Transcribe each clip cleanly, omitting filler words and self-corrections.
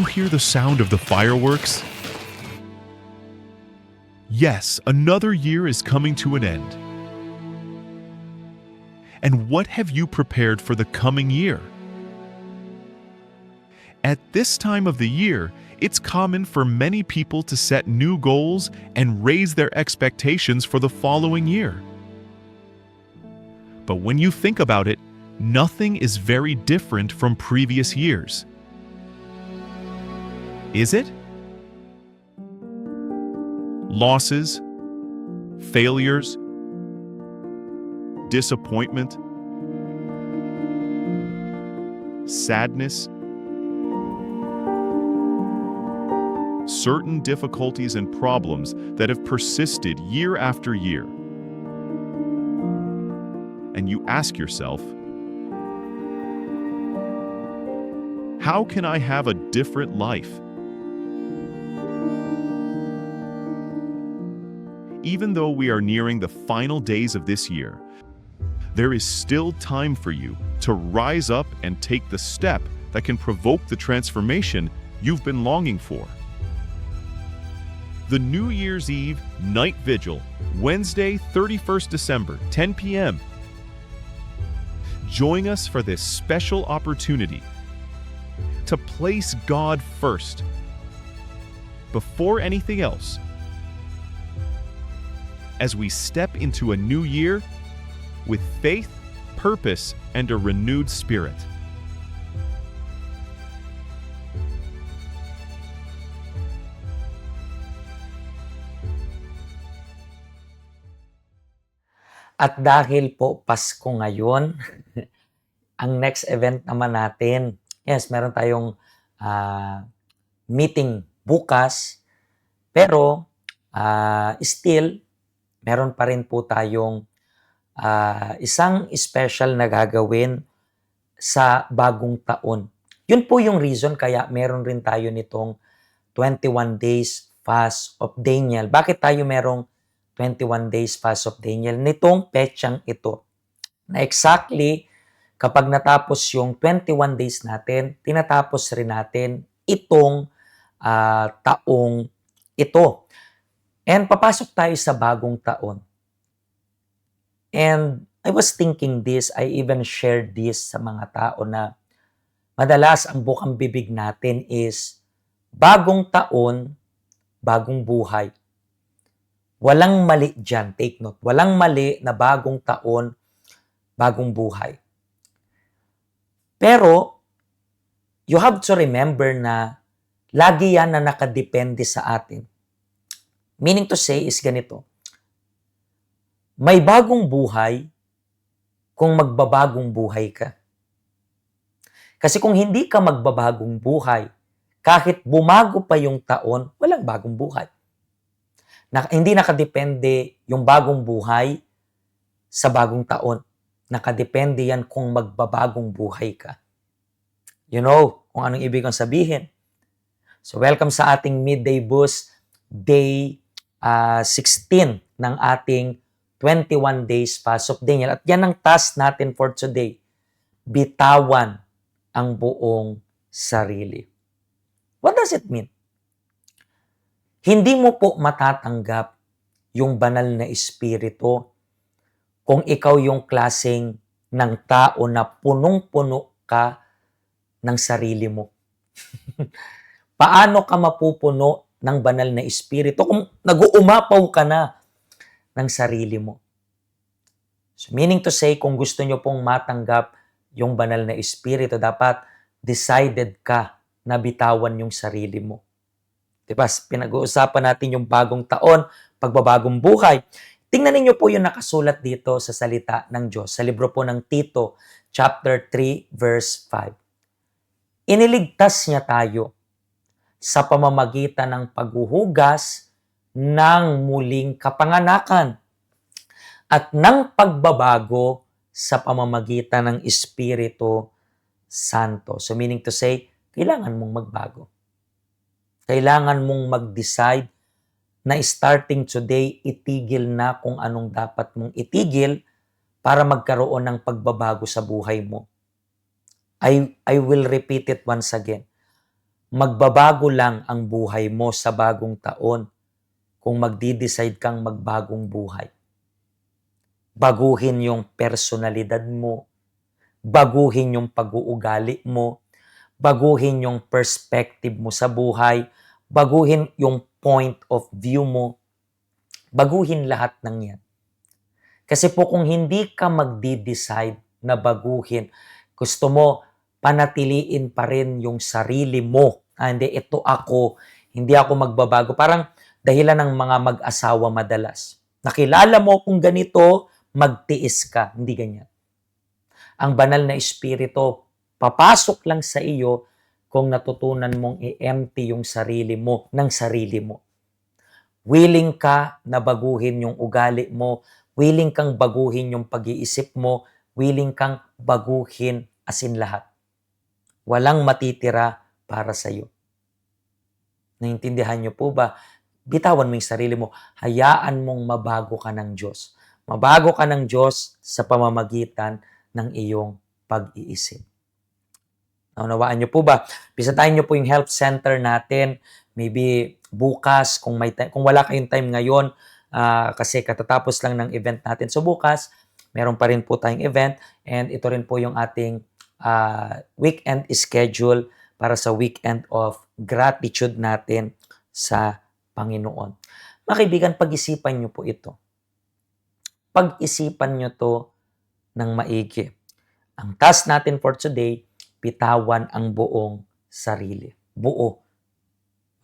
you hear the sound of the fireworks? Yes, another year is coming to an end. And what have you prepared for the coming year? At this time of the year, it's common for many people to set new goals and raise their expectations for the following year. But when you think about it, nothing is very different from previous years. Is it? Losses, failures, disappointment, sadness, certain difficulties and problems that have persisted year after year. And you ask yourself, how can I have a different life? Even though we are nearing the final days of this year, there is still time for you to rise up and take the step that can provoke the transformation you've been longing for. The New Year's Eve Night Vigil, Wednesday, 31st December, 10 p.m. Join us for this special opportunity to place God first, before anything else, as we step into a new year with faith, purpose, and a renewed spirit. At dahil po Pasko ngayon, ang next event naman natin, yes, meron tayong meeting bukas, pero still, meron pa rin po tayong isang special na gagawin sa bagong taon. Yun po yung reason kaya meron rin tayo nitong 21 days fast of Daniel. Bakit tayo merong 21 days fast of Daniel? Nitong petsang ito. Na exactly, kapag natapos yung 21 days natin, tinatapos rin natin itong taong ito. And papasok tayo sa bagong taon. And I was thinking this, I even shared this sa mga tao na madalas ang bukang bibig natin is bagong taon, bagong buhay. Walang mali dyan, take note. Walang mali na bagong taon, bagong buhay. Pero, you have to remember na lagi yan na nakadepende sa atin. Meaning to say is ganito. May bagong buhay kung magbabagong buhay ka. Kasi kung hindi ka magbabagong buhay, kahit bumago pa yung taon, walang bagong buhay. Hindi nakadepende yung bagong buhay sa bagong taon. Nakadepende yan kung magbabagong buhay ka. You know kung anong ibig kong sabihin. So welcome sa ating Midday Boost Day 16 ng ating 21 days fast of Daniel. At yan ang task natin for today. Bitawan ang buong sarili. What does it mean? Hindi mo po matatanggap yung banal na espiritu kung ikaw yung klaseng ng tao na punong-puno ka ng sarili mo. Paano ka mapupuno ng banal na espiritu kung nag-uumapaw ka na ng sarili mo? So meaning to say, kung gusto nyo pong matanggap yung banal na espiritu, dapat decided ka na bitawan yung sarili mo. Diba? Pinag-uusapan natin yung bagong taon, pagbabagong buhay. Tingnan niyo po yung nakasulat dito sa salita ng Diyos, sa libro po ng Tito, chapter 3, verse 5. Iniligtas niya tayo sa pamamagitan ng paghuhugas ng muling kapanganakan at ng pagbabago sa pamamagitan ng Espiritu Santo. So meaning to say, kailangan mong magbago. Kailangan mong mag-decide na starting today, itigil na kung anong dapat mong itigil para magkaroon ng pagbabago sa buhay mo. I will repeat it once again. Magbabago lang ang buhay mo sa bagong taon kung magdi-decide kang magbagong buhay. Baguhin yung personalidad mo, baguhin yung pag-uugali mo, baguhin yung perspective mo sa buhay, baguhin yung point of view mo, baguhin lahat ng yan. Kasi po kung hindi ka magdi-decide na baguhin, gusto mo panatiliin pa rin yung sarili mo. Hindi, ito ako, hindi ako magbabago. Parang dahilan ng mga mag-asawa madalas. Nakilala mo kung ganito, magtiis ka. Hindi ganyan. Ang banal na espiritu, papasok lang sa iyo kung natutunan mong i-empty yung sarili mo ng sarili mo. Willing ka na baguhin yung ugali mo, willing kang baguhin yung pag-iisip mo, willing kang baguhin as in lahat. Walang matitira para sa iyo. Naintindihan niyo po ba? Bitawan mo yung sarili mo. Hayaan mong mabago ka ng Diyos. Mabago ka ng Diyos sa pamamagitan ng iyong pag-iisip. Naunawaan niyo po ba? Bisitahin niyo po yung health center natin. Maybe bukas, kung wala kayong time ngayon, kasi katatapos lang ng event natin. So bukas, meron pa rin po tayong event and ito rin po yung ating weekend schedule para sa weekend of gratitude natin sa Panginoon. Mga kaibigan, pag-isipan niyo po ito. Pag-isipan niyo to ng maigi. Ang task natin for today, bitawan ang buong sarili. Buo.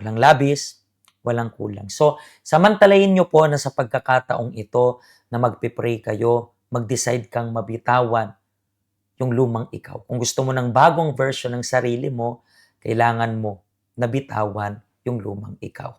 Walang labis, walang kulang. So, samantalayin niyo po na sa pagkakataong ito na magpipray kayo, mag-decide kang mabitawan yung lumang ikaw. Kung gusto mo ng bagong version ng sarili mo, kailangan mo na bitawan yung lumang ikaw.